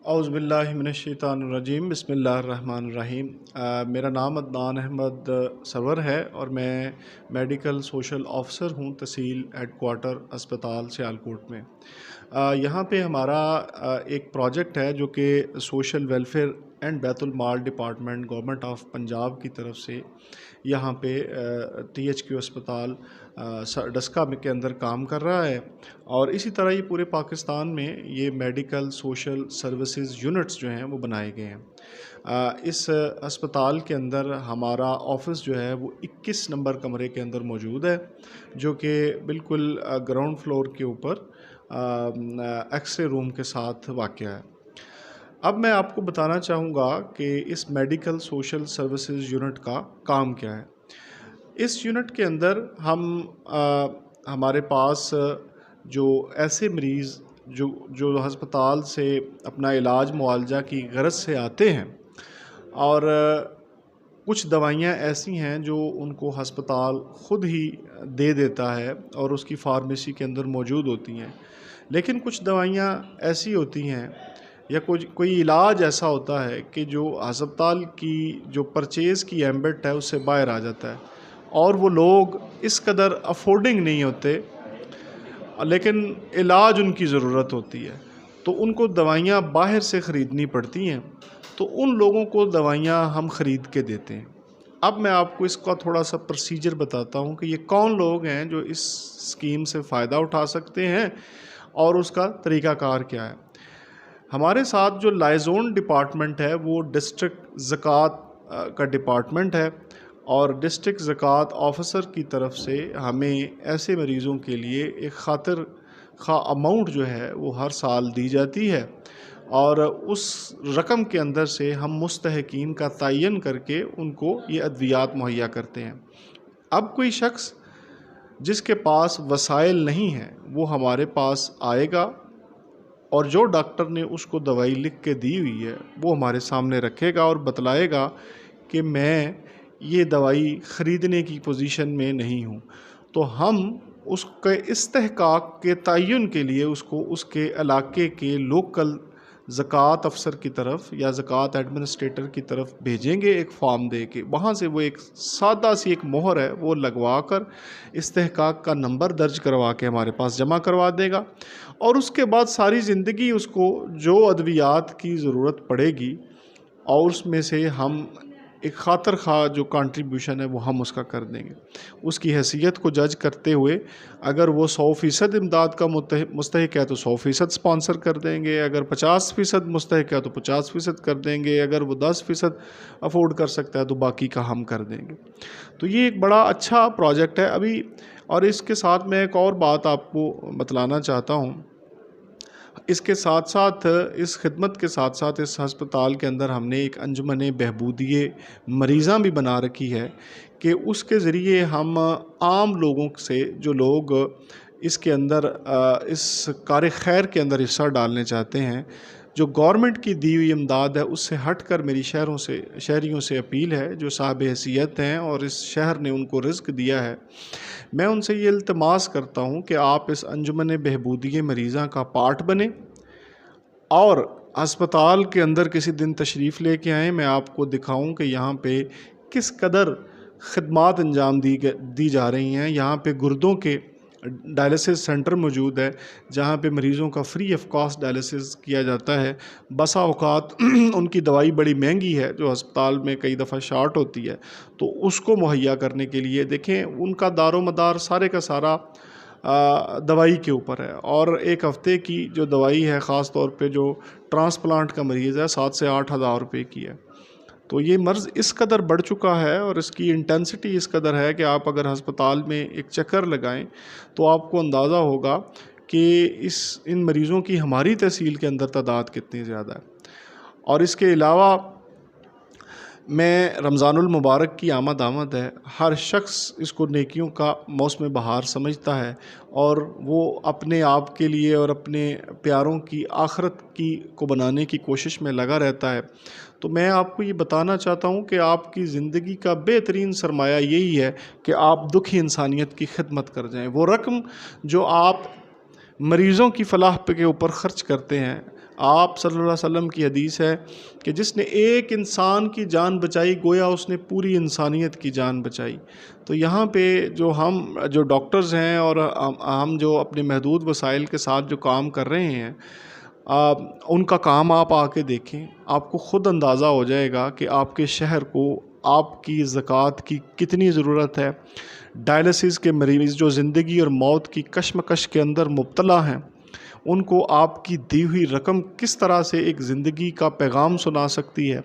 اعوذ باللہ من الشیطان الرجیم، بسم اللہ الرحمن الرحیم۔ میرا نام عدنان احمد سرور ہے اور میں میڈیکل سوشل آفیسر ہوں تحصیل ہیڈ کوارٹر اسپتال سیالکوٹ میں۔ یہاں پہ ہمارا ایک پروجیکٹ ہے جو کہ سوشل ویلفیئر اینڈ بیت المال ڈپارٹمنٹ گورنمنٹ آف پنجاب کی طرف سے یہاں پہ THQ اسپتال ڈسکا کے اندر کام کر رہا ہے، اور اسی طرح یہ پورے پاکستان میں یہ میڈیکل سوشل سروسز یونٹس جو ہیں وہ بنائے گئے ہیں۔ اس اسپتال کے اندر ہمارا آفس جو ہے وہ 21 نمبر کمرے کے اندر موجود ہے، جو کہ بالکل گراؤنڈ فلور کے اوپر ایکس رے روم کے ساتھ واقع ہے۔ اب میں آپ کو بتانا چاہوں گا کہ اس میڈیکل سوشل سروسز یونٹ کا کام کیا ہے۔ اس یونٹ کے اندر ہمارے پاس جو ایسے مریض جو ہسپتال سے اپنا علاج معالجہ کی غرض سے آتے ہیں، اور کچھ دوائیاں ایسی ہیں جو ان کو ہسپتال خود ہی دے دیتا ہے اور اس کی فارمیسی کے اندر موجود ہوتی ہیں، لیکن کچھ دوائیاں ایسی ہوتی ہیں یا کوئی علاج ایسا ہوتا ہے کہ جو ہسپتال کی جو پرچیز کی ایمبٹ ہے اس سے باہر آ جاتا ہے، اور وہ لوگ اس قدر افورڈنگ نہیں ہوتے، لیکن علاج ان کی ضرورت ہوتی ہے، تو ان کو دوائیاں باہر سے خریدنی پڑتی ہیں، تو ان لوگوں کو دوائیاں ہم خرید کے دیتے ہیں۔ اب میں آپ کو اس کا تھوڑا سا پروسیجر بتاتا ہوں کہ یہ کون لوگ ہیں جو اس اسکیم سے فائدہ اٹھا سکتے ہیں اور اس کا طریقہ کار کیا ہے۔ ہمارے ساتھ جو لائزون ڈپارٹمنٹ ہے وہ ڈسٹرکٹ زکوٰۃ کا ڈپارٹمنٹ ہے، اور ڈسٹرکٹ زکوٰۃ آفیسر کی طرف سے ہمیں ایسے مریضوں کے لیے ایک خاطر خواہ اماؤنٹ جو ہے وہ ہر سال دی جاتی ہے، اور اس رقم کے اندر سے ہم مستحقین کا تعین کر کے ان کو یہ ادویات مہیا کرتے ہیں۔ اب کوئی شخص جس کے پاس وسائل نہیں ہیں وہ ہمارے پاس آئے گا، اور جو ڈاکٹر نے اس کو دوائی لکھ کے دی ہوئی ہے وہ ہمارے سامنے رکھے گا اور بتلائے گا کہ میں یہ دوائی خریدنے کی پوزیشن میں نہیں ہوں، تو ہم اس کے استحقاق کے تعین کے لیے اس کو اس کے علاقے کے لوکل زکوٰۃ افسر کی طرف یا زکوٰۃ ایڈمنسٹریٹر کی طرف بھیجیں گے ایک فارم دے کے، وہاں سے وہ ایک سادہ سی ایک مہر ہے وہ لگوا کر استحقاق کا نمبر درج کروا کے ہمارے پاس جمع کروا دے گا، اور اس کے بعد ساری زندگی اس کو جو ادویات کی ضرورت پڑے گی اور اس میں سے ہم ایک خاطر خواہ جو کنٹریبیوشن ہے وہ ہم اس کا کر دیں گے۔ اس کی حیثیت کو جج کرتے ہوئے اگر وہ 100% امداد کا مستحق ہے تو 100% اسپانسر کر دیں گے، اگر 50% مستحق ہے تو 50% کر دیں گے، اگر وہ 10% افورڈ کر سکتا ہے تو باقی کا ہم کر دیں گے۔ تو یہ ایک بڑا اچھا پروجیکٹ ہے ابھی، اور اس کے ساتھ میں ایک اور بات آپ کو بتلانا چاہتا ہوں۔ اس کے ساتھ ساتھ اس خدمت کے ساتھ ساتھ اس ہسپتال کے اندر ہم نے ایک انجمن بہبودی مریضاں بھی بنا رکھی ہے کہ اس کے ذریعے ہم عام لوگوں سے جو لوگ اس کے اندر اس کار خیر کے اندر حصہ ڈالنے چاہتے ہیں، جو گورنمنٹ کی دی ہوئی امداد ہے اس سے ہٹ کر میری شہریوں سے اپیل ہے جو صاحب حیثیت ہیں اور اس شہر نے ان کو رزق دیا ہے، میں ان سے یہ التماس کرتا ہوں کہ آپ اس انجمن بہبودی مریضاں کا پارٹ بنیں، اور ہسپتال کے اندر کسی دن تشریف لے کے آئیں، میں آپ کو دکھاؤں کہ یہاں پہ کس قدر خدمات انجام دی جا رہی ہیں۔ یہاں پہ گردوں کے ڈائلسس سینٹر موجود ہے جہاں پہ مریضوں کا فری آف کاسٹ ڈائلسس کیا جاتا ہے۔ بسا اوقات ان کی دوائی بڑی مہنگی ہے جو ہسپتال میں کئی دفعہ شارٹ ہوتی ہے، تو اس کو مہیا کرنے کے لیے دیکھیں ان کا دار و مدار سارے کا سارا دوائی کے اوپر ہے، اور ایک ہفتے کی جو دوائی ہے خاص طور پہ جو ٹرانسپلانٹ کا مریض ہے 7 سے 8 ہزار روپے کی ہے۔ تو یہ مرض اس قدر بڑھ چکا ہے اور اس کی انٹینسٹی اس قدر ہے کہ آپ اگر ہسپتال میں ایک چکر لگائیں تو آپ کو اندازہ ہوگا کہ ان مریضوں کی ہماری تحصیل کے اندر تعداد کتنی زیادہ ہے۔ اور اس کے علاوہ میں رمضان المبارک کی آمد ہے، ہر شخص اس کو نیکیوں کا موسم بہار سمجھتا ہے، اور وہ اپنے آپ کے لیے اور اپنے پیاروں کی آخرت کو بنانے کی کوشش میں لگا رہتا ہے۔ تو میں آپ کو یہ بتانا چاہتا ہوں کہ آپ کی زندگی کا بہترین سرمایہ یہی ہے کہ آپ دکھی انسانیت کی خدمت کر جائیں۔ وہ رقم جو آپ مریضوں کی فلاح کے اوپر خرچ کرتے ہیں، آپ صلی اللہ علیہ وسلم کی حدیث ہے کہ جس نے ایک انسان کی جان بچائی گویا اس نے پوری انسانیت کی جان بچائی۔ تو یہاں پہ جو ڈاکٹرز ہیں اور ہم جو اپنے محدود وسائل کے ساتھ جو کام کر رہے ہیں، ان کا کام آپ آ کے دیکھیں، آپ کو خود اندازہ ہو جائے گا کہ آپ کے شہر کو آپ کی زکوٰۃ کی کتنی ضرورت ہے۔ ڈائلسس کے مریض جو زندگی اور موت کی کشمکش کے اندر مبتلا ہیں، ان کو آپ کی دی ہوئی رقم کس طرح سے ایک زندگی کا پیغام سنا سکتی ہے۔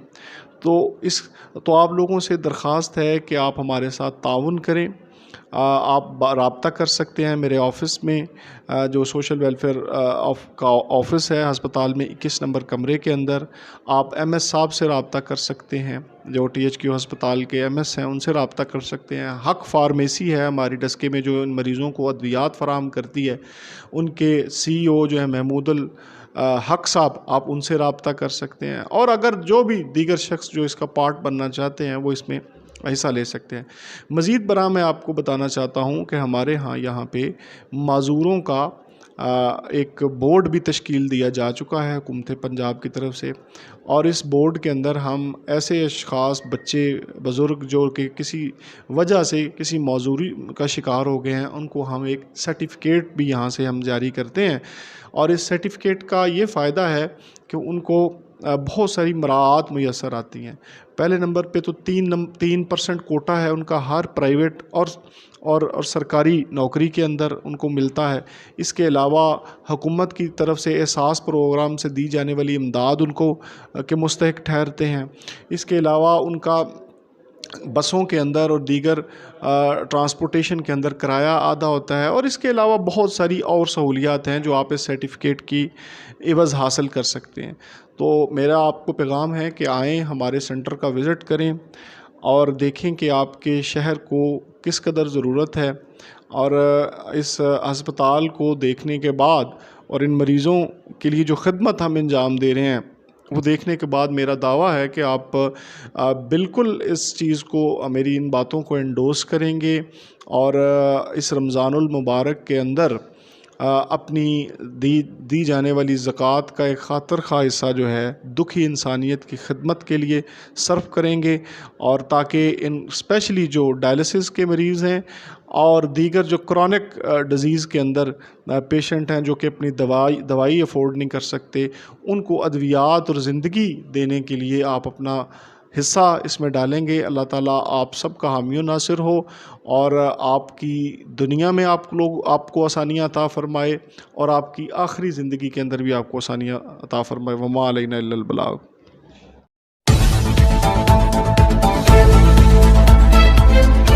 تو آپ لوگوں سے درخواست ہے کہ آپ ہمارے ساتھ تعاون کریں۔ آپ رابطہ کر سکتے ہیں میرے آفس میں، جو سوشل ویلفیئر کا آفس ہے ہسپتال میں 21 نمبر کمرے کے اندر۔ آپ ایم ایس صاحب سے رابطہ کر سکتے ہیں، جو ٹی ایچ کیو ہسپتال کے ایم ایس ہیں، ان سے رابطہ کر سکتے ہیں۔ حق فارمیسی ہے ہماری ڈسکے میں، جو ان مریضوں کو ادویات فراہم کرتی ہے، ان کے سی او جو ہے محمود الحق صاحب، آپ ان سے رابطہ کر سکتے ہیں۔ اور اگر جو بھی دیگر شخص جو اس کا پارٹ بننا چاہتے ہیں وہ اس میں حصہ لے سکتے ہیں۔ مزید برآں میں آپ کو بتانا چاہتا ہوں کہ ہمارے یہاں پہ معذوروں کا ایک بورڈ بھی تشکیل دیا جا چکا ہے حکومت پنجاب کی طرف سے، اور اس بورڈ کے اندر ہم ایسے اشخاص، بچے، بزرگ جو کہ کسی وجہ سے کسی معذوری کا شکار ہو گئے ہیں، ان کو ہم ایک سرٹیفکیٹ بھی یہاں سے ہم جاری کرتے ہیں۔ اور اس سرٹیفکیٹ کا یہ فائدہ ہے کہ ان کو بہت ساری مراعات میسر آتی ہیں۔ پہلے نمبر پہ تو 3% کوٹا ہے ان کا ہر پرائیویٹ اور سرکاری نوکری کے اندر ان کو ملتا ہے۔ اس کے علاوہ حکومت کی طرف سے احساس پروگرام سے دی جانے والی امداد ان کو کے مستحق ٹھہرتے ہیں۔ اس کے علاوہ ان کا بسوں کے اندر اور دیگر ٹرانسپورٹیشن کے اندر کرایہ آدھا ہوتا ہے، اور اس کے علاوہ بہت ساری اور سہولیات ہیں جو آپ اس سرٹیفکیٹ کی عوض حاصل کر سکتے ہیں۔ تو میرا آپ کو پیغام ہے کہ آئیں، ہمارے سینٹر کا وزٹ کریں اور دیکھیں کہ آپ کے شہر کو کس قدر ضرورت ہے، اور اس ہسپتال کو دیکھنے کے بعد اور ان مریضوں کے لیے جو خدمت ہم انجام دے رہے ہیں وہ دیکھنے کے بعد میرا دعویٰ ہے کہ آپ بالکل اس چیز کو، میری ان باتوں کو انڈورس کریں گے، اور اس رمضان المبارک کے اندر اپنی دی جانے والی زکوٰۃ کا ایک خاطر خواہ حصہ جو ہے دکھی انسانیت کی خدمت کے لیے صرف کریں گے، اور تاکہ اسپیشلی جو ڈائلسس کے مریض ہیں اور دیگر جو کرونک ڈیزیز کے اندر پیشنٹ ہیں، جو کہ اپنی دوائی افورڈ نہیں کر سکتے، ان کو ادویات اور زندگی دینے کے لیے آپ اپنا حصہ اس میں ڈالیں گے۔ اللہ تعالیٰ آپ سب کا حامی و ناصر ہو، اور آپ کی دنیا میں آپ کو آسانیاں عطا فرمائے، اور آپ کی آخری زندگی کے اندر بھی آپ کو آسانیاں عطا فرمائے۔ وما علینا الا البلاغ۔